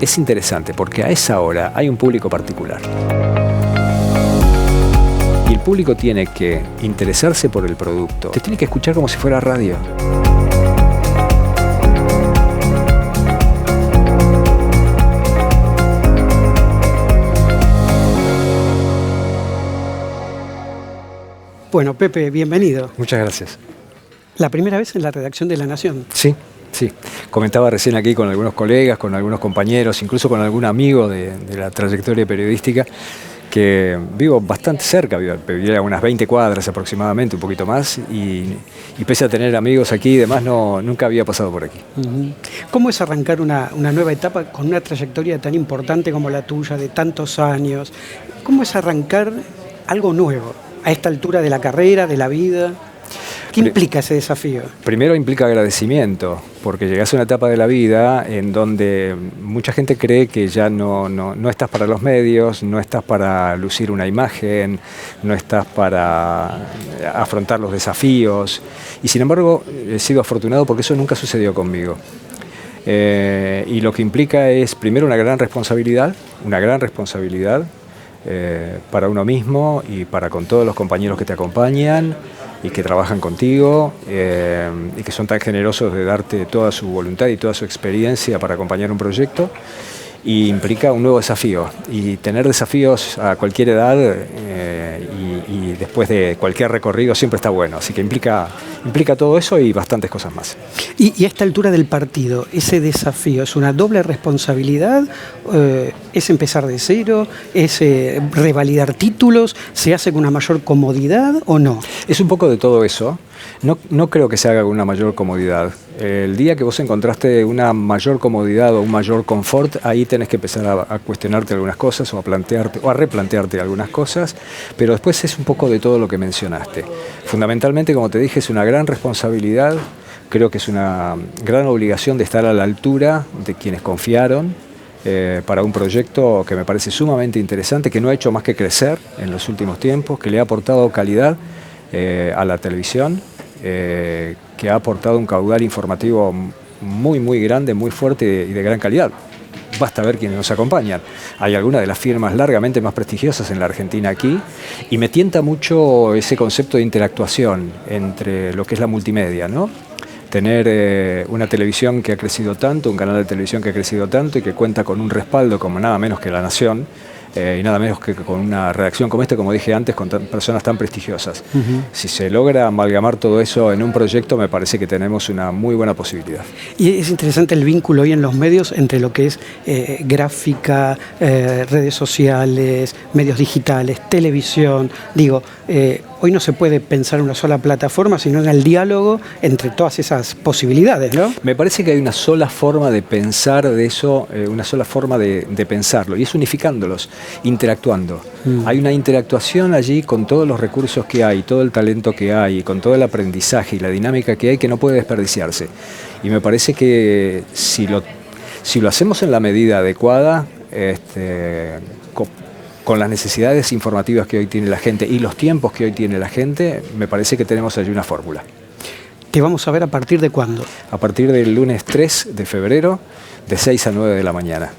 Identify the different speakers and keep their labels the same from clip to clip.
Speaker 1: es interesante porque a esa hora hay un público particular. Y el público tiene que interesarse por el producto. Te tiene que escuchar como si fuera radio.
Speaker 2: Bueno, Pepe, bienvenido.
Speaker 1: Muchas gracias.
Speaker 2: La primera vez en la redacción de La Nación.
Speaker 1: Sí. Comentaba recién aquí con algunos colegas, con algunos compañeros, incluso con algún amigo de la trayectoria periodística, que vivo bastante cerca, viviría a unas 20 cuadras aproximadamente, un poquito más, y pese a tener amigos aquí y demás, nunca había pasado por aquí.
Speaker 2: ¿Cómo es arrancar una nueva etapa con una trayectoria tan importante como la tuya, de tantos años? ¿Cómo es arrancar algo nuevo a esta altura de la carrera, de la vida? ¿Qué implica ese desafío?
Speaker 1: Primero implica agradecimiento, porque llegás a una etapa de la vida en donde mucha gente cree que ya no estás para los medios, no estás para lucir una imagen, no estás para afrontar los desafíos. Y sin embargo, he sido afortunado porque eso nunca sucedió conmigo. Y lo que implica es, primero, una gran responsabilidad para uno mismo y para con todos los compañeros que te acompañan y que trabajan contigo y que son tan generosos de darte toda su voluntad y toda su experiencia para acompañar un proyecto. Y implica un nuevo desafío, y tener desafíos a cualquier edad y después de cualquier recorrido siempre está bueno, así que implica todo eso y bastantes cosas más.
Speaker 2: Y a esta altura del partido, ese desafío, ¿es una doble responsabilidad? ¿Es empezar de cero? ¿Es revalidar títulos? ¿Se hace con una mayor comodidad o no? Es
Speaker 1: un poco de todo eso. No creo que se haga con una mayor comodidad. El día que vos encontraste una mayor comodidad o un mayor confort, ahí tenés que empezar a cuestionarte algunas cosas o a replantearte algunas cosas, pero después es un poco de todo lo que mencionaste. Fundamentalmente, como te dije, es una gran responsabilidad, creo que es una gran obligación de estar a la altura de quienes confiaron para un proyecto que me parece sumamente interesante, que no ha hecho más que crecer en los últimos tiempos, que le ha aportado calidad a la televisión, que ha aportado un caudal informativo muy grande, muy fuerte y de gran calidad. Basta ver quienes nos acompañan. Hay algunas de las firmas largamente más prestigiosas en la Argentina aquí, y me tienta mucho ese concepto de interactuación entre lo que es la multimedia, ¿no? Tener una televisión que ha crecido tanto, un canal de televisión que ha crecido tanto y que cuenta con un respaldo como nada menos que La Nación, y nada menos que con una redacción como esta, como dije antes, con personas tan prestigiosas. Si se logra amalgamar todo eso en un proyecto, me parece que tenemos una muy buena posibilidad.
Speaker 2: Y es interesante el vínculo hoy en los medios entre lo que es gráfica, redes sociales, medios digitales, televisión. Hoy no se puede pensar en una sola plataforma, sino en el diálogo entre todas esas posibilidades, ¿no?
Speaker 1: Me parece que hay una sola forma de pensar de eso, una sola forma de pensarlo, y es unificándolos, interactuando. Hay una interactuación allí con todos los recursos que hay, todo el talento que hay, con todo el aprendizaje y la dinámica que hay, que no puede desperdiciarse. Y me parece que si lo hacemos en la medida adecuada, con las necesidades informativas que hoy tiene la gente y los tiempos que hoy tiene la gente, me parece que tenemos allí una fórmula.
Speaker 2: ¿Te vamos a ver a partir de cuándo?
Speaker 1: A partir del lunes 3 de febrero, de 6 a 9 de la mañana.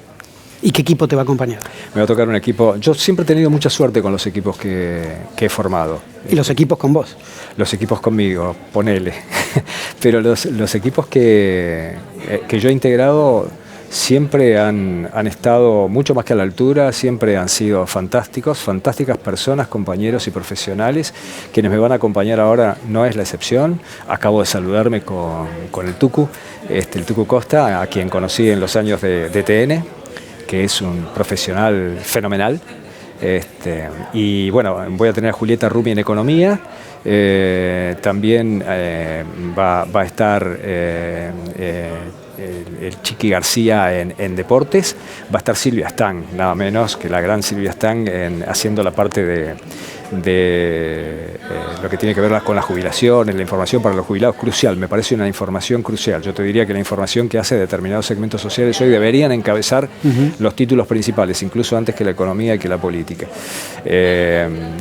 Speaker 2: ¿Y qué equipo te va a acompañar?
Speaker 1: Me va a tocar un equipo. Yo siempre he tenido mucha suerte con los equipos que he formado.
Speaker 2: ¿Y los equipos con vos?
Speaker 1: Los equipos conmigo, ponele. Pero los equipos que yo he integrado siempre han estado mucho más que a la altura, siempre han sido fantásticas personas, compañeros y profesionales. Quienes me van a acompañar ahora no es la excepción. Acabo de saludarme con el Tucu, el Tucu Costa, a quien conocí en los años de TN, que es un profesional fenomenal. Y bueno, voy a tener a Julieta Rumi en Economía. También va a estar el Chiqui García en Deportes. Va a estar Silvia Stang, nada menos que la gran Silvia Stang, haciendo la parte de lo que tiene que ver con la jubilación, la información para los jubilados, crucial. Me parece una información crucial. Yo te diría que la información que hace determinados segmentos sociales hoy deberían encabezar los títulos principales, incluso antes que la economía y que la política.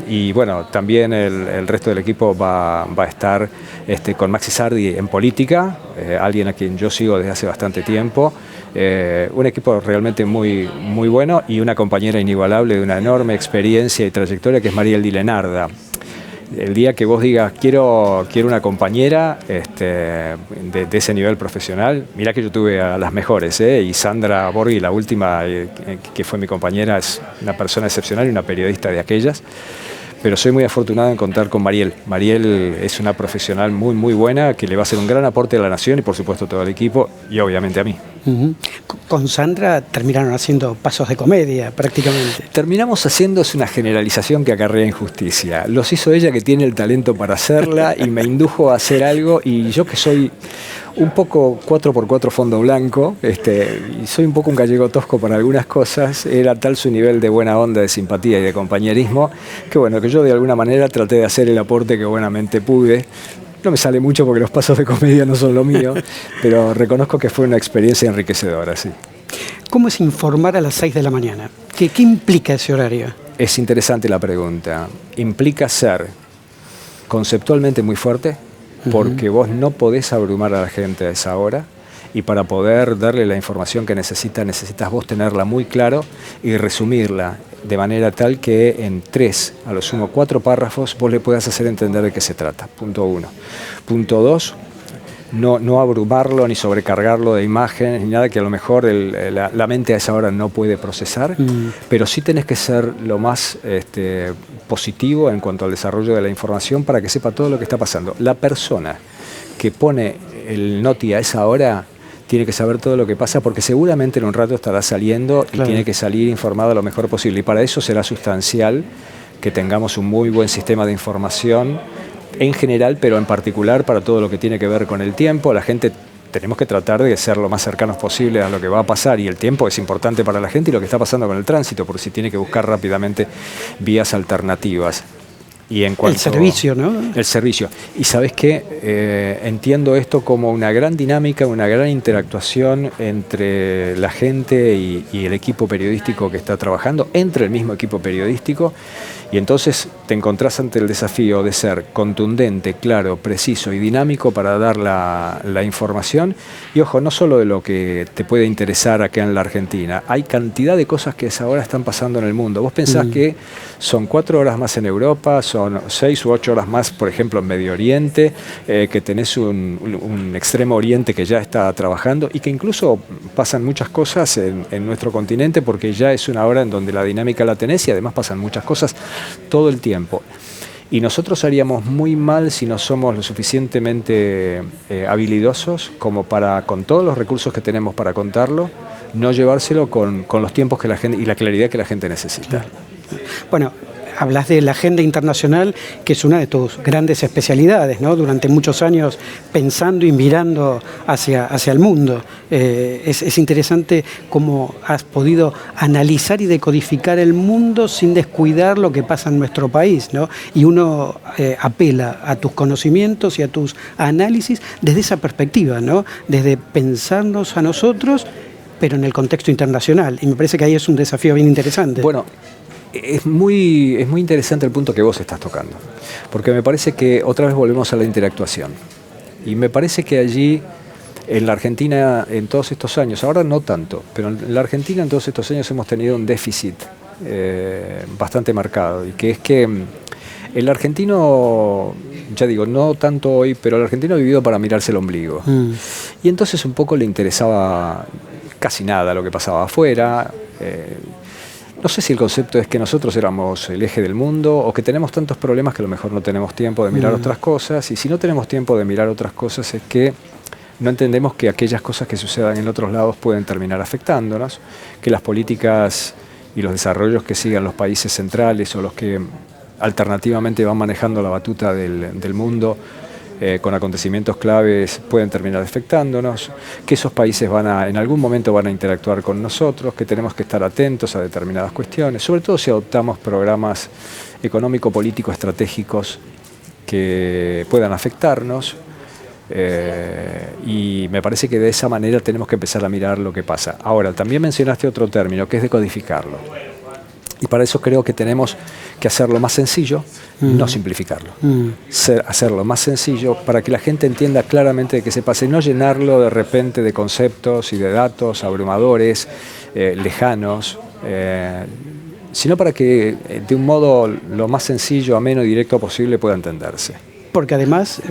Speaker 1: Y bueno, también el resto del equipo va a estar con Maxi Sardi en política, alguien a quien yo sigo desde hace hace bastante tiempo. Un equipo realmente muy, muy bueno y una compañera inigualable de una enorme experiencia y trayectoria que es Mariel Di Lenarda. El día que vos digas, quiero una compañera de ese nivel profesional, mirá que yo tuve a las mejores, y Sandra Borghi, la última que fue mi compañera, es una persona excepcional y una periodista de aquellas. Pero soy muy afortunado en contar con Mariel. Mariel es una profesional muy, muy buena que le va a hacer un gran aporte a la nación y por supuesto a todo el equipo y obviamente a mí.
Speaker 2: Con Sandra terminaron haciendo pasos de comedia prácticamente.
Speaker 1: Terminamos haciendo, es una generalización que acarrea injusticia. Los hizo ella, que tiene el talento para hacerla, y me indujo a hacer algo, y yo que soy un poco 4x4 fondo blanco, y soy un poco un gallego tosco para algunas cosas, era tal su nivel de buena onda, de simpatía y de compañerismo, que bueno, que yo de alguna manera traté de hacer el aporte que buenamente pude. No me sale mucho porque los pasos de comedia no son lo mío, pero reconozco que fue una experiencia enriquecedora, sí.
Speaker 2: ¿Cómo es informar a las 6 de la mañana? ¿Qué implica ese horario?
Speaker 1: Es interesante la pregunta. Implica ser conceptualmente muy fuerte, porque vos no podés abrumar a la gente a esa hora, y para poder darle la información que necesitas vos tenerla muy claro y resumirla de manera tal que en 3, a lo sumo 4 párrafos, vos le puedas hacer entender de qué se trata. Punto 1. Punto 2, no abrumarlo ni sobrecargarlo de imágenes ni nada que a lo mejor la mente a esa hora no puede procesar, pero sí tenés que ser lo más positivo en cuanto al desarrollo de la información para que sepa todo lo que está pasando. La persona que pone el noti a esa hora tiene que saber todo lo que pasa, porque seguramente en un rato estará saliendo y tiene que salir informado lo mejor posible, y para eso será sustancial que tengamos un muy buen sistema de información en general, pero en particular para todo lo que tiene que ver con el tiempo. La gente tenemos que tratar de ser lo más cercanos posible a lo que va a pasar, y el tiempo es importante para la gente y lo que está pasando con el tránsito, por si tiene que buscar rápidamente vías alternativas. Y en cuanto,
Speaker 2: el servicio, ¿no?
Speaker 1: El servicio. Y ¿sabes qué? Entiendo esto como una gran dinámica, una gran interactuación entre la gente y el equipo periodístico que está trabajando, entre el mismo equipo periodístico, y entonces te encontrás ante el desafío de ser contundente, claro, preciso y dinámico para dar la información. Y ojo, no solo de lo que te puede interesar acá en la Argentina, hay cantidad de cosas que ahora están pasando en el mundo. Vos pensás que son 4 horas más en Europa, son 6 u 8 horas más, por ejemplo, en Medio Oriente, que tenés un Extremo Oriente que ya está trabajando, y que incluso pasan muchas cosas en nuestro continente, porque ya es una hora en donde la dinámica la tenés, y además pasan muchas cosas todo el tiempo. Y nosotros haríamos muy mal si no somos lo suficientemente habilidosos como para, con todos los recursos que tenemos para contarlo, no llevárselo con los tiempos que la gente y la claridad que la gente necesita.
Speaker 2: Bueno, hablas de la agenda internacional, que es una de tus grandes especialidades, ¿no? Durante muchos años pensando y mirando hacia el mundo. Es interesante cómo has podido analizar y decodificar el mundo sin descuidar lo que pasa en nuestro país, ¿no? Y uno apela a tus conocimientos y a tus análisis desde esa perspectiva, ¿no? Desde pensarnos a nosotros, pero en el contexto internacional. Y me parece que ahí es un desafío bien interesante.
Speaker 1: Bueno, es muy interesante el punto que vos estás tocando, porque me parece que otra vez volvemos a la interactuación. Y me parece que allí, en la Argentina, en todos estos años, ahora no tanto, pero en la Argentina en todos estos años hemos tenido un déficit bastante marcado, y que es que el argentino, ya digo, no tanto hoy, pero el argentino ha vivido para mirarse el ombligo. Y entonces un poco le interesaba casi nada lo que pasaba afuera. No sé si el concepto es que nosotros éramos el eje del mundo, o que tenemos tantos problemas que a lo mejor no tenemos tiempo de mirar otras cosas, y si no tenemos tiempo de mirar otras cosas es que no entendemos que aquellas cosas que sucedan en otros lados pueden terminar afectándonos, que las políticas y los desarrollos que sigan los países centrales o los que alternativamente van manejando la batuta del mundo con acontecimientos claves pueden terminar afectándonos, que esos países en algún momento van a interactuar con nosotros, que tenemos que estar atentos a determinadas cuestiones, sobre todo si adoptamos programas económico-políticos estratégicos que puedan afectarnos, y me parece que de esa manera tenemos que empezar a mirar lo que pasa. Ahora, también mencionaste otro término, que es decodificarlo. Y para eso creo que tenemos que hacerlo más sencillo, no simplificarlo. Hacerlo más sencillo para que la gente entienda claramente de qué se pasa y no llenarlo de repente de conceptos y de datos abrumadores, lejanos, sino para que de un modo lo más sencillo, ameno y directo posible pueda entenderse.
Speaker 2: Porque además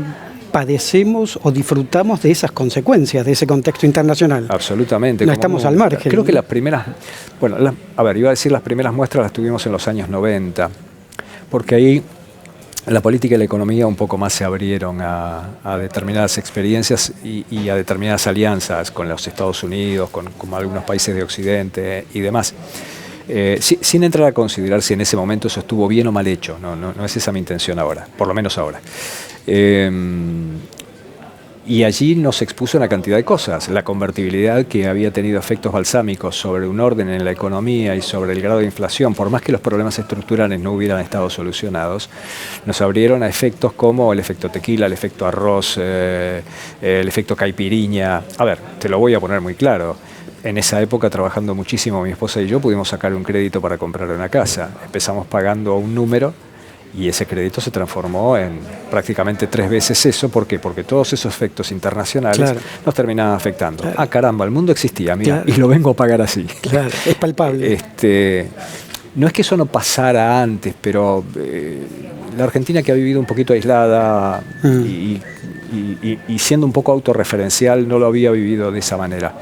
Speaker 2: padecemos o disfrutamos de esas consecuencias, de ese contexto internacional.
Speaker 1: Absolutamente.
Speaker 2: No estamos al margen.
Speaker 1: Creo que las primeras, bueno, iba a decir las primeras muestras las tuvimos en los años 90, porque ahí la política y la economía un poco más se abrieron a determinadas experiencias y a determinadas alianzas con los Estados Unidos, con algunos países de Occidente y demás. Sin entrar a considerar si en ese momento eso estuvo bien o mal hecho, no es esa mi intención ahora, por lo menos ahora. Y allí nos expuso una cantidad de cosas, la convertibilidad que había tenido efectos balsámicos sobre un orden en la economía y sobre el grado de inflación, por más que los problemas estructurales no hubieran estado solucionados, nos abrieron a efectos como el efecto tequila, el efecto arroz, el efecto caipiriña. A ver, te lo voy a poner muy claro. En esa época, trabajando muchísimo, mi esposa y yo pudimos sacar un crédito para comprar una casa. Empezamos pagando un número y ese crédito se transformó en prácticamente 3 veces eso. ¿Por qué? Porque todos esos efectos internacionales nos terminaban afectando. Claro. Ah, caramba, el mundo existía, mira, y lo vengo a pagar así.
Speaker 2: Claro, es palpable.
Speaker 1: No es que eso no pasara antes, pero la Argentina, que ha vivido un poquito aislada y siendo un poco autorreferencial, no lo había vivido de esa manera.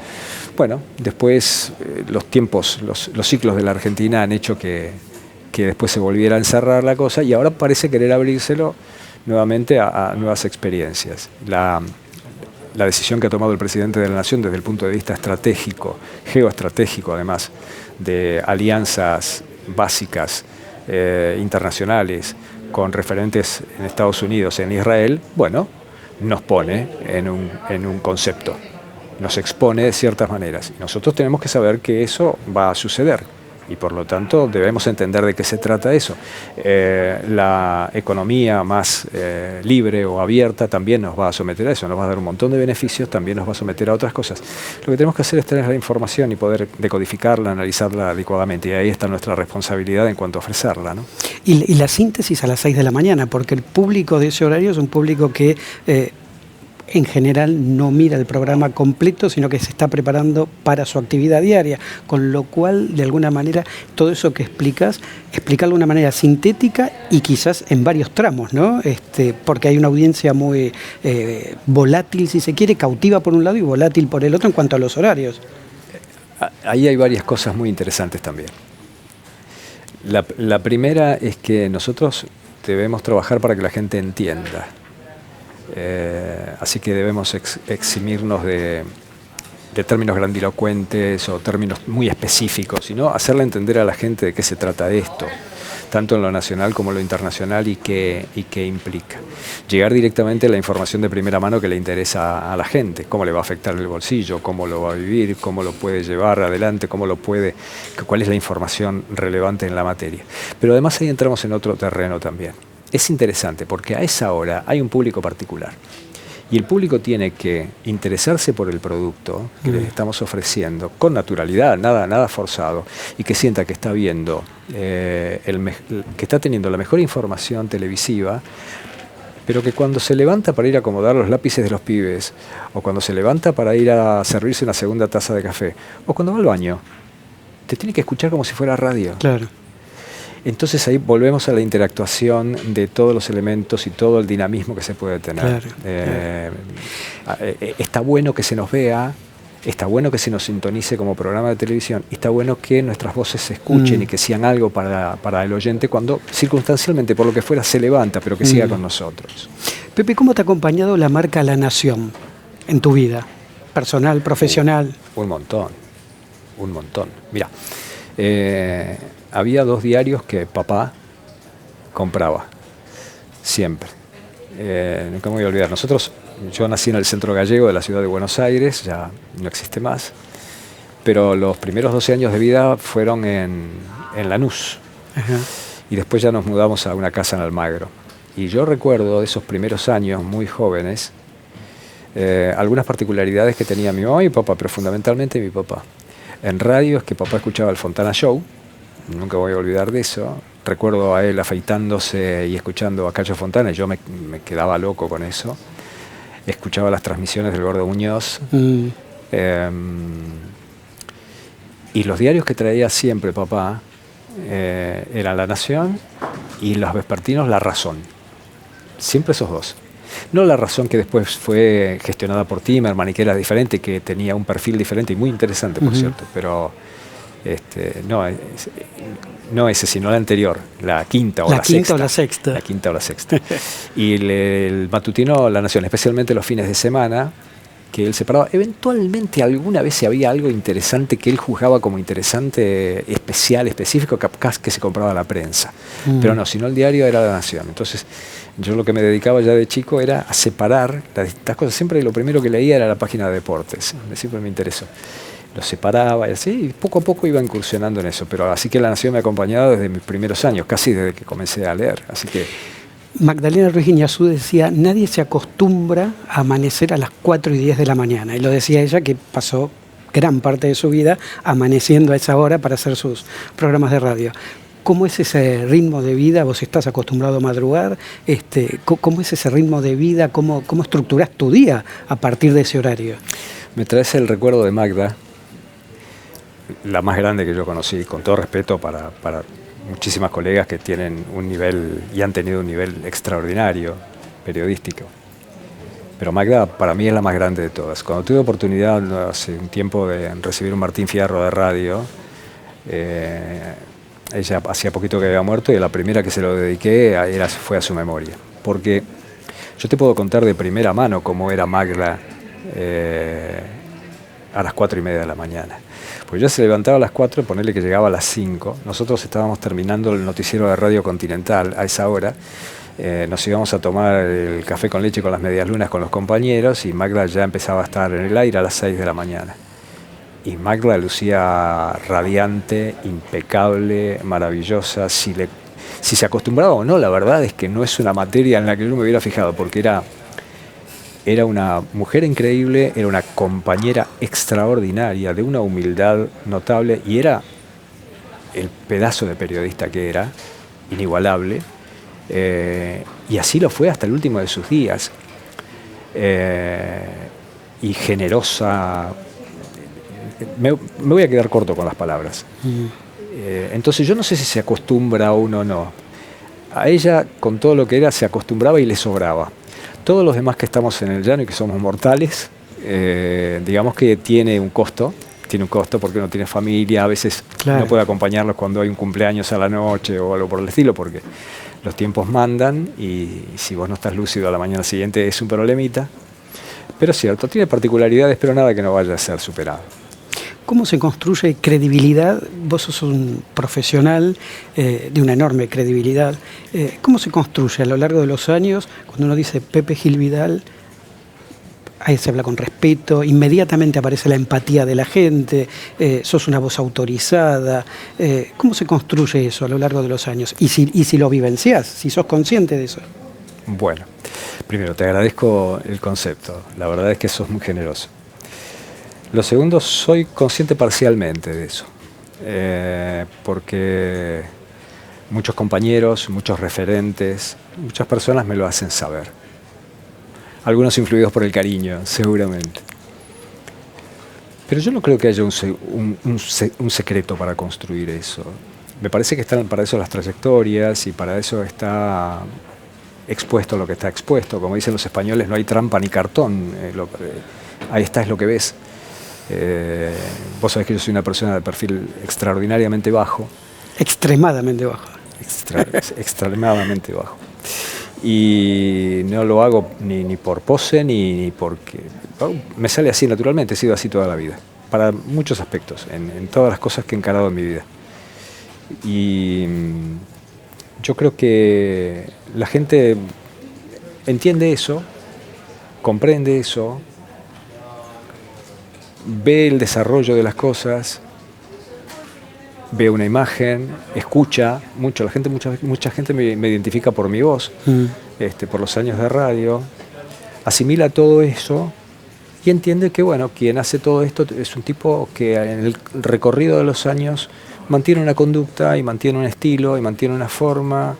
Speaker 1: Bueno, después los tiempos, los ciclos de la Argentina han hecho que después se volviera a encerrar la cosa y ahora parece querer abrírselo nuevamente a nuevas experiencias. La decisión que ha tomado el presidente de la Nación desde el punto de vista estratégico, geoestratégico además, de alianzas básicas internacionales con referentes en Estados Unidos, en Israel, bueno, nos pone en un concepto. Nos expone de ciertas maneras. Y nosotros tenemos que saber que eso va a suceder y por lo tanto debemos entender de qué se trata eso. La economía más libre o abierta también nos va a someter a eso, nos va a dar un montón de beneficios, también nos va a someter a otras cosas. Lo que tenemos que hacer es tener la información y poder decodificarla, analizarla adecuadamente y ahí está nuestra responsabilidad en cuanto a ofrecerla, ¿no?
Speaker 2: Y la síntesis a las 6 de la mañana, porque el público de ese horario es un público que en general no mira el programa completo, sino que se está preparando para su actividad diaria, con lo cual, de alguna manera, todo eso que explicas, explicarlo de una manera sintética y quizás en varios tramos, ¿no? Porque hay una audiencia muy volátil, si se quiere, cautiva por un lado y volátil por el otro en cuanto a los horarios.
Speaker 1: Ahí hay varias cosas muy interesantes también. La primera es que nosotros debemos trabajar para que la gente entienda. Así que debemos eximirnos de términos grandilocuentes o términos muy específicos, sino hacerle entender a la gente de qué se trata esto, tanto en lo nacional como en lo internacional y qué implica. Llegar directamente a la información de primera mano que le interesa a la gente, cómo le va a afectar el bolsillo, cómo lo va a vivir, cómo lo puede llevar adelante, cuál es la información relevante en la materia. Pero además ahí entramos en otro terreno también. Es interesante porque a esa hora hay un público particular y el público tiene que interesarse por el producto que les estamos ofreciendo con naturalidad, nada forzado, y que sienta que está viendo, que está teniendo la mejor información televisiva, pero que cuando se levanta para ir a acomodar los lápices de los pibes, o cuando se levanta para ir a servirse una segunda taza de café, o cuando va al baño, te tiene que escuchar como si fuera radio.
Speaker 2: Claro.
Speaker 1: Entonces ahí volvemos a la interactuación de todos los elementos y todo el dinamismo que se puede tener. Está bueno que se nos vea, está bueno que se nos sintonice como programa de televisión, y está bueno que nuestras voces se escuchen y que sean algo para el oyente cuando circunstancialmente, por lo que fuera, se levanta, pero que siga con nosotros.
Speaker 2: Pepe, ¿cómo te ha acompañado la marca La Nación en tu vida? Personal, profesional.
Speaker 1: Un montón. Mira, había 2 diarios que papá compraba, siempre. Nunca me voy a olvidar. Yo nací en el centro gallego de la ciudad de Buenos Aires, ya no existe más, pero los primeros 12 años de vida fueron en Lanús. Ajá. Y después ya nos mudamos a una casa en Almagro. Y yo recuerdo de esos primeros años, muy jóvenes, algunas particularidades que tenía mi mamá y mi papá, pero fundamentalmente mi papá. En radio es que papá escuchaba el Fontana Show, nunca voy a olvidar de eso. Recuerdo a él afeitándose y escuchando a Cacho Fontana, y yo me quedaba loco con eso. Escuchaba las transmisiones del Gordo Muñoz. Y los diarios que traía siempre papá eran La Nación y los vespertinos La Razón. Siempre esos dos. No La Razón, que después fue gestionada por Timerman y que era diferente, que tenía un perfil diferente y muy interesante, por cierto, pero no ese, sino la anterior, la quinta o la sexta. La quinta o la sexta. Y el matutino La Nación, especialmente los fines de semana, que él separaba. Eventualmente alguna vez si había algo interesante que él juzgaba como interesante, especial, específico, capaz que se compraba la prensa. Pero no, sino el diario era La Nación. Entonces yo lo que me dedicaba ya de chico era a separar las distintas cosas. Siempre lo primero que leía era la página de deportes. Siempre me interesó. Lo separaba y así, y poco a poco iba incursionando en eso. Pero así que La Nación me ha acompañado desde mis primeros años, casi desde que comencé a leer. Así que
Speaker 2: Magdalena Ruiz Guiñazú decía, nadie se acostumbra a amanecer a las 4:10 de la mañana. Y lo decía ella, que pasó gran parte de su vida amaneciendo a esa hora para hacer sus programas de radio. ¿Cómo es ese ritmo de vida? ¿Vos estás acostumbrado a madrugar? ¿Cómo es ese ritmo de vida? ¿Cómo estructurás tu día a partir de ese horario?
Speaker 1: Me traes el recuerdo de Magda, la más grande que yo conocí, con todo respeto para muchísimas colegas que tienen un nivel y han tenido un nivel extraordinario periodístico. Pero Magda para mí es la más grande de todas. Cuando tuve oportunidad hace un tiempo de recibir un Martín Fierro de radio, ella hacía poquito que había muerto y la primera que se lo dediqué fue a su memoria. Porque yo te puedo contar de primera mano cómo era Magda a las 4:30 de la mañana. Pues ya se levantaba a las 4, ponerle que llegaba a las 5. Nosotros estábamos terminando el noticiero de Radio Continental a esa hora. Nos íbamos a tomar el café con leche con las medialunas con los compañeros y Magda ya empezaba a estar en el aire a las 6 de la mañana. Y Magda lucía radiante, impecable, maravillosa. Si se acostumbraba o no, la verdad es que no es una materia en la que yo me hubiera fijado, porque era una mujer increíble, era una compañera extraordinaria, de una humildad notable, y era el pedazo de periodista que era, inigualable, y así lo fue hasta el último de sus días. Y generosa. Me voy a quedar corto con las palabras. Entonces yo no sé si se acostumbra uno o no. A ella, con todo lo que era, se acostumbraba y le sobraba. Todos los demás que estamos en el llano y que somos mortales, digamos que tiene un costo porque uno tiene familia, a veces no puede acompañarlos cuando hay un cumpleaños a la noche o algo por el estilo, porque los tiempos mandan y si vos no estás lúcido a la mañana siguiente es un problemita. Pero es cierto, tiene particularidades, pero nada que no vaya a ser superado.
Speaker 2: ¿Cómo se construye credibilidad? Vos sos un profesional de una enorme credibilidad. ¿Cómo se construye a lo largo de los años? Cuando uno dice Pepe Gil Vidal, ahí se habla con respeto, inmediatamente aparece la empatía de la gente, sos una voz autorizada. ¿Cómo se construye eso a lo largo de los años? Y si lo vivenciás, si sos consciente de eso.
Speaker 1: Bueno, primero te agradezco el concepto. La verdad es que sos muy generoso. Lo segundo, soy consciente parcialmente de eso, porque muchos compañeros, muchos referentes, muchas personas me lo hacen saber. Algunos influidos por el cariño, seguramente. Pero yo no creo que haya un secreto para construir eso. Me parece que están para eso las trayectorias y para eso está expuesto lo que está expuesto. Como dicen los españoles, no hay trampa ni cartón. Ahí está, es lo que ves. Vos sabés que yo soy una persona de perfil extraordinariamente bajo.
Speaker 2: Extremadamente bajo.
Speaker 1: Extremadamente bajo. Y no lo hago ni por pose, ni porque... Me sale así naturalmente, he sido así toda la vida. Para muchos aspectos, en todas las cosas que he encarado en mi vida. Y yo creo que la gente entiende eso, comprende eso, ve el desarrollo de las cosas, ve una imagen, escucha mucho. Mucha gente me identifica por mi voz, por los años de radio, asimila todo eso y entiende que, bueno, quien hace todo esto es un tipo que en el recorrido de los años mantiene una conducta y mantiene un estilo y mantiene una forma,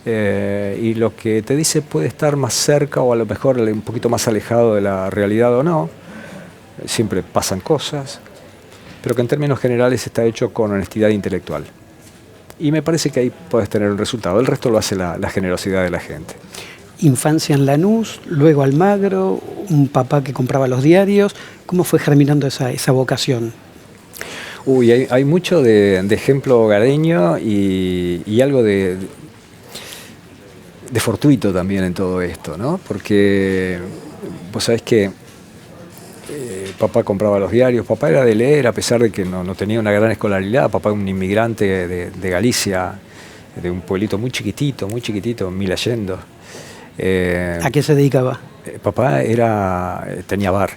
Speaker 1: y lo que te dice puede estar más cerca o a lo mejor un poquito más alejado de la realidad o no. Siempre pasan cosas, pero que en términos generales está hecho con honestidad intelectual. Y me parece que ahí puedes tener un resultado. El resto lo hace la generosidad de la gente.
Speaker 2: Infancia en Lanús, luego Almagro, un papá que compraba los diarios. ¿Cómo fue germinando esa vocación?
Speaker 1: Uy, hay mucho de ejemplo hogareño y algo de fortuito también en todo esto, ¿no? Porque vos sabés que papá compraba los diarios, papá era de leer a pesar de que no tenía una gran escolaridad. Papá era un inmigrante de Galicia, de un pueblito muy chiquitito, Milayendo.
Speaker 2: ¿A qué se dedicaba?
Speaker 1: Papá tenía bar.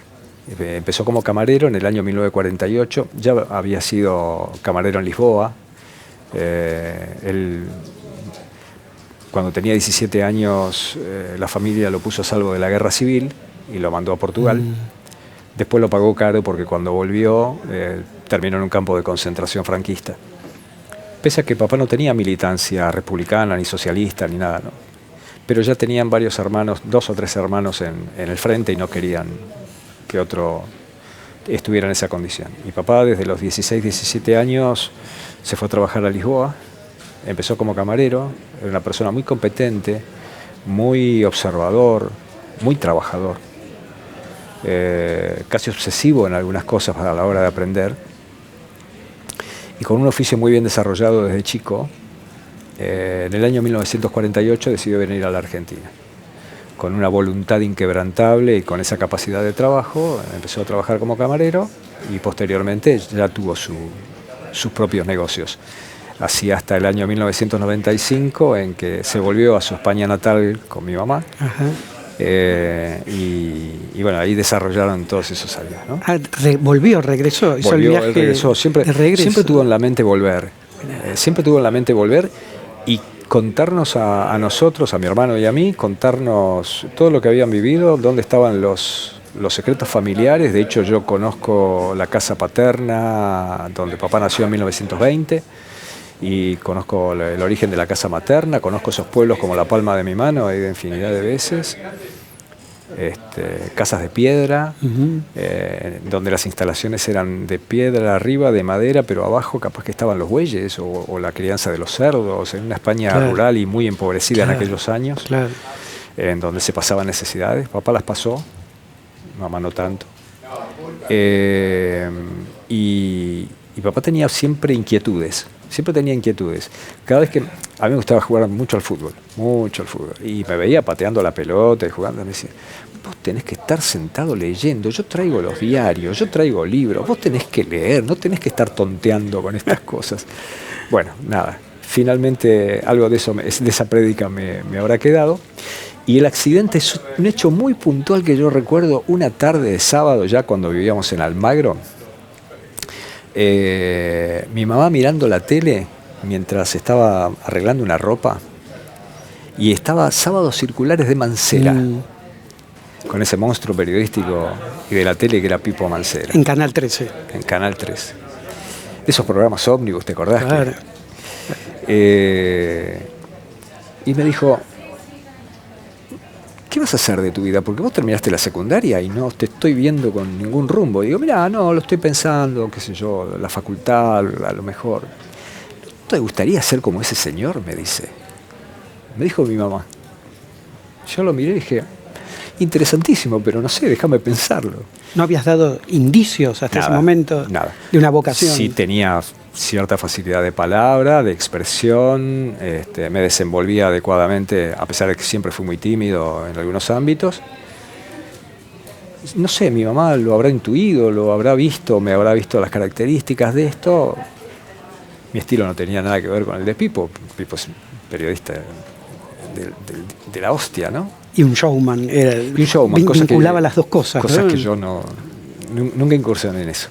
Speaker 1: Empezó como camarero en el año 1948, ya había sido camarero en Lisboa. Él, cuando tenía 17 años, la familia lo puso a salvo de la guerra civil y lo mandó a Portugal. Después lo pagó caro porque cuando volvió terminó en un campo de concentración franquista. Pese a que papá no tenía militancia republicana, ni socialista, ni nada, ¿no? Pero ya tenían varios hermanos, 2 o 3 hermanos en el frente y no querían que otro estuviera en esa condición. Mi papá desde los 16, 17 años se fue a trabajar a Lisboa, empezó como camarero, era una persona muy competente, muy observador, muy trabajador, casi obsesivo en algunas cosas a la hora de aprender, y con un oficio muy bien desarrollado desde chico. En el año 1948 decidió venir a la Argentina. Con una voluntad inquebrantable y con esa capacidad de trabajo, empezó a trabajar como camarero y posteriormente ya tuvo sus propios negocios. Así hasta el año 1995, en que se volvió a su España natal con mi mamá. Ajá. Y bueno, ahí desarrollaron todos esos años, ¿no?
Speaker 2: Regresó, hizo
Speaker 1: volvió,
Speaker 2: el viaje
Speaker 1: regresó. Siempre tuvo en la mente volver. Siempre tuvo en la mente volver y contarnos a nosotros, a mi hermano y a mí, contarnos todo lo que habían vivido, dónde estaban los secretos familiares. De hecho, yo conozco la casa paterna, donde papá nació en 1920, y conozco el origen de la casa materna, conozco esos pueblos como la palma de mi mano, he ido infinidad de veces. Casas de piedra, donde las instalaciones eran de piedra arriba, de madera, pero abajo capaz que estaban los bueyes o la crianza de los cerdos, en una España rural y muy empobrecida en aquellos años, en donde se pasaban necesidades. Papá las pasó, mamá no tanto. Y papá tenía siempre inquietudes. Cada vez que a mí me gustaba jugar mucho al fútbol, y me veía pateando la pelota y jugando, me decía: vos tenés que estar sentado leyendo, yo traigo los diarios, yo traigo libros, vos tenés que leer, no tenés que estar tonteando con estas cosas. Bueno, nada, finalmente algo de esa prédica me habrá quedado. Y el accidente es un hecho muy puntual que yo recuerdo una tarde de sábado, ya cuando vivíamos en Almagro. Mi mamá mirando la tele mientras estaba arreglando una ropa, y estaba Sábados Circulares de Mancera, con ese monstruo periodístico y de la tele que era Pipo Mancera.
Speaker 2: En Canal 13.
Speaker 1: En Canal 13. Esos programas ómnibus, ¿te acordás?
Speaker 2: Claro.
Speaker 1: Y me dijo: ¿qué vas a hacer de tu vida? Porque vos terminaste la secundaria y no te estoy viendo con ningún rumbo. Y digo: mirá, no, lo estoy pensando, qué sé yo, la facultad, a lo mejor. ¿No te gustaría ser como ese señor? Me dice. Me dijo mi mamá. Yo lo miré y dije: interesantísimo, pero no sé, déjame pensarlo.
Speaker 2: ¿No habías dado indicios hasta ese momento de una vocación?
Speaker 1: Sí, tenía cierta facilidad de palabra, de expresión, me desenvolvía adecuadamente, a pesar de que siempre fui muy tímido en algunos ámbitos. No sé, mi mamá lo habrá intuido, lo habrá visto, me habrá visto las características de esto. Mi estilo no tenía nada que ver con el de Pipo. Pipo es un periodista de la hostia, ¿no?
Speaker 2: Y un showman. Vinculaba las dos cosas.
Speaker 1: Cosas que yo nunca incursioné en eso.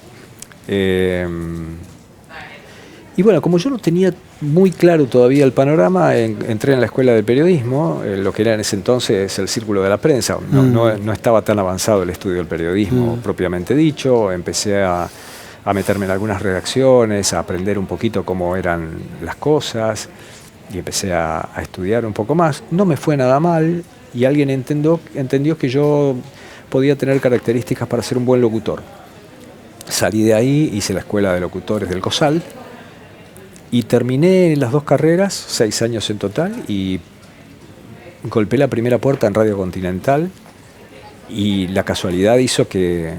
Speaker 1: Y bueno, como yo no tenía muy claro todavía el panorama, entré en la escuela de periodismo, lo que era en ese entonces el círculo de la prensa. No estaba tan avanzado el estudio del periodismo propiamente dicho. Empecé a a meterme en algunas redacciones, a aprender un poquito cómo eran las cosas, y empecé a estudiar un poco más. No me fue nada mal, y alguien entendió que yo podía tener características para ser un buen locutor. Salí de ahí, hice la escuela de locutores del COSAL, y terminé las 2 carreras, 6 años en total, y golpeé la primera puerta en Radio Continental, y la casualidad hizo que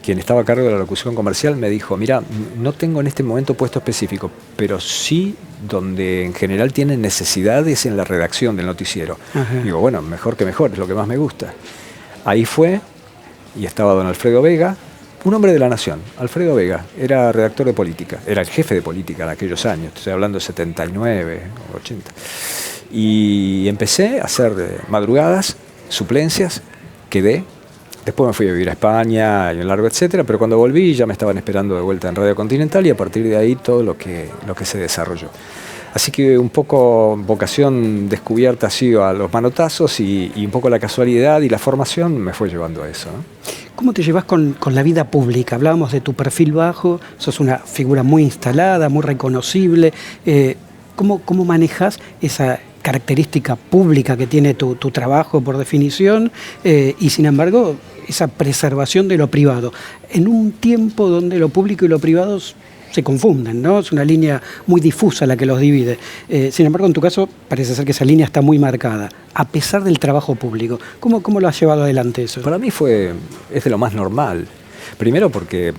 Speaker 1: quien estaba a cargo de la locución comercial me dijo: mira, no tengo en este momento puesto específico, pero sí donde en general tienen necesidades en la redacción del noticiero. Ajá. Digo, bueno, mejor que mejor, es lo que más me gusta. Ahí fue, y estaba don Alfredo Vega, un hombre de la Nación. Alfredo Vega era redactor de política, era el jefe de política en aquellos años, estoy hablando de 79 o 80. Y empecé a hacer madrugadas, suplencias, quedé. Después me fui a vivir a España, y un largo etcétera, pero cuando volví ya me estaban esperando de vuelta en Radio Continental, y a partir de ahí todo lo que se desarrolló. Así que un poco vocación descubierta ha sido a los manotazos, y un poco la casualidad y la formación me fue llevando a eso, ¿no?
Speaker 2: ¿Cómo te llevas con la vida pública? Hablábamos de tu perfil bajo, sos una figura muy instalada, muy reconocible. ¿Cómo manejas esa característica pública que tiene tu trabajo por definición, y sin embargo esa preservación de lo privado, en un tiempo donde lo público y lo privado se confunden, ¿no? Es una línea muy difusa la que los divide. Sin embargo, en tu caso parece ser que esa línea está muy marcada, a pesar del trabajo público. ¿Cómo lo has llevado adelante eso?
Speaker 1: Para mí es de lo más normal. Primero porque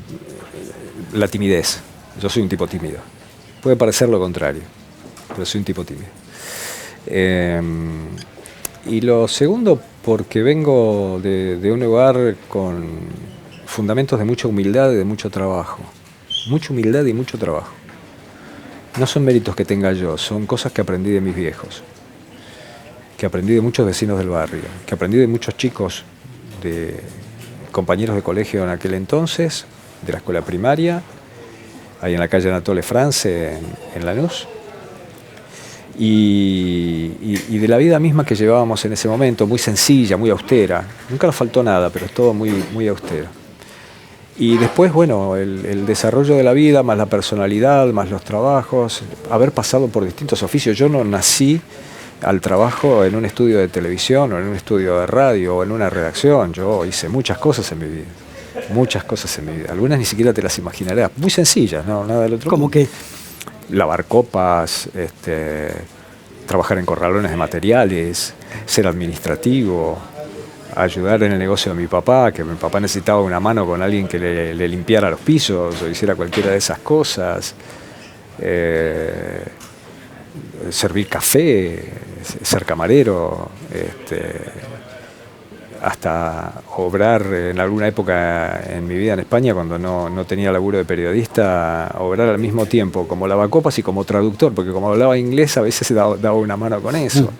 Speaker 1: la timidez. Yo soy un tipo tímido. Puede parecer lo contrario, pero soy un tipo tímido. Y lo segundo, porque vengo de un lugar con fundamentos de mucha humildad y de mucho trabajo. Mucha humildad y mucho trabajo. No son méritos que tenga yo, son cosas que aprendí de mis viejos, que aprendí de muchos vecinos del barrio, que aprendí de muchos chicos, de compañeros de colegio en aquel entonces, de la escuela primaria, ahí en la calle Anatole France, en Lanús. Y de la vida misma que llevábamos en ese momento, muy sencilla, muy austera. Nunca nos faltó nada, pero es todo muy, muy austero. Y después, bueno, el desarrollo de la vida, más la personalidad, más los trabajos, haber pasado por distintos oficios. Yo no nací al trabajo en un estudio de televisión, o en un estudio de radio, o en una redacción. Yo hice muchas cosas en mi vida. Muchas cosas en mi vida. Algunas ni siquiera te las imaginarás. Muy sencillas, ¿no? Nada del otro.
Speaker 2: ¿Cómo que?
Speaker 1: Lavar copas, trabajar en corralones de materiales, ser administrativo, ayudar en el negocio de mi papá, que mi papá necesitaba una mano con alguien que le limpiara los pisos o hiciera cualquiera de esas cosas, servir café, ser camarero, hasta obrar en alguna época en mi vida en España, cuando no tenía laburo de periodista, obrar al mismo tiempo como lavacopas y como traductor, porque como hablaba inglés a veces daba una mano con eso.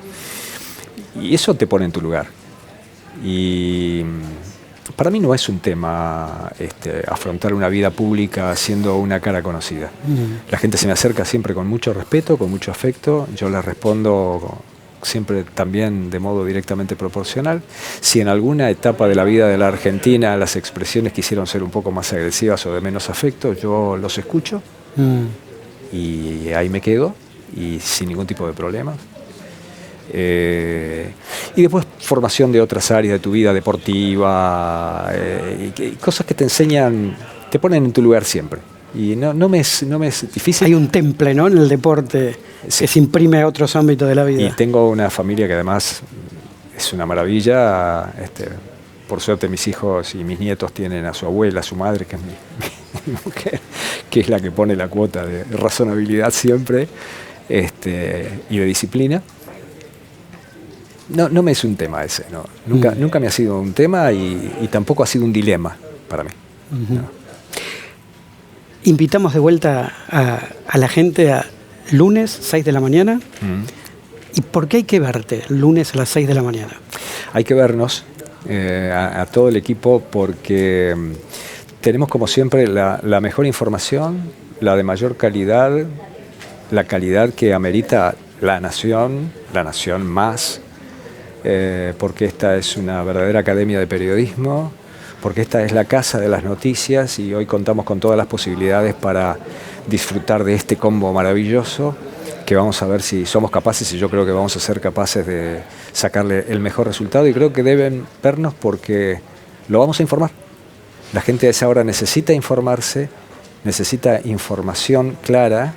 Speaker 1: Y eso te pone en tu lugar. Y para mí no es un tema afrontar una vida pública siendo una cara conocida. La gente se me acerca siempre con mucho respeto, con mucho afecto. Yo les respondo siempre también de modo directamente proporcional. Si en alguna etapa de la vida de la Argentina las expresiones quisieron ser un poco más agresivas o de menos afecto, yo los escucho y ahí me quedo, y sin ningún tipo de problema. Y después formación de otras áreas de tu vida, deportiva, y cosas que te enseñan, te ponen en tu lugar siempre. Y no me es difícil.
Speaker 2: Hay un temple, ¿no?, en el deporte, sí, que se imprime a otros ámbitos de la vida.
Speaker 1: Y tengo una familia que además es una maravilla. Por suerte mis hijos y mis nietos tienen a su abuela, a su madre, que es mi mujer, que es la que pone la cuota de razonabilidad siempre, y de disciplina. No me es un tema ese, ¿no? Nunca me ha sido un tema, y tampoco ha sido un dilema para mí. ¿No?
Speaker 2: Invitamos de vuelta a la gente a lunes, 6 de la mañana. ¿Y por qué hay que verte lunes a las 6 de la mañana?
Speaker 1: Hay que vernos, a todo el equipo, porque tenemos como siempre la mejor información, la de mayor calidad, la calidad que amerita la nación más, porque esta es una verdadera academia de periodismo, porque esta es la casa de las noticias y hoy contamos con todas las posibilidades para disfrutar de este combo maravilloso, que vamos a ver si somos capaces, y yo creo que vamos a ser capaces de sacarle el mejor resultado, y creo que deben vernos porque lo vamos a informar. La gente a esa hora necesita informarse, necesita información clara,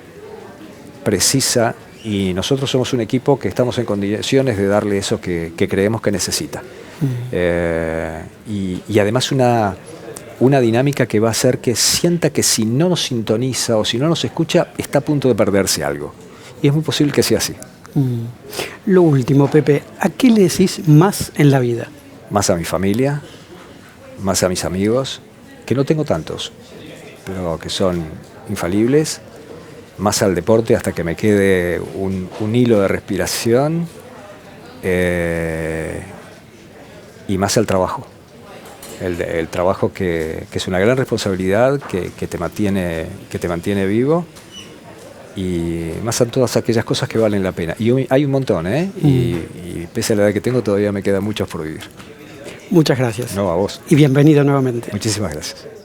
Speaker 1: precisa, y nosotros somos un equipo que estamos en condiciones de darle eso que creemos que necesita. Y además una dinámica que va a hacer que sienta que si no nos sintoniza o si no nos escucha, está a punto de perderse algo. Y es muy posible que sea así.
Speaker 2: Lo último, Pepe, ¿a qué le decís más en la vida?
Speaker 1: Más a mi familia, más a mis amigos, que no tengo tantos, pero que son infalibles, más al deporte hasta que me quede un hilo de respiración, y más al trabajo. El trabajo que es una gran responsabilidad, que te mantiene vivo, y más a todas aquellas cosas que valen la pena. Y hay un montón, y pese a la edad que tengo, todavía me queda mucho por vivir.
Speaker 2: Muchas gracias.
Speaker 1: No, a vos.
Speaker 2: Y bienvenido nuevamente.
Speaker 1: Muchísimas gracias.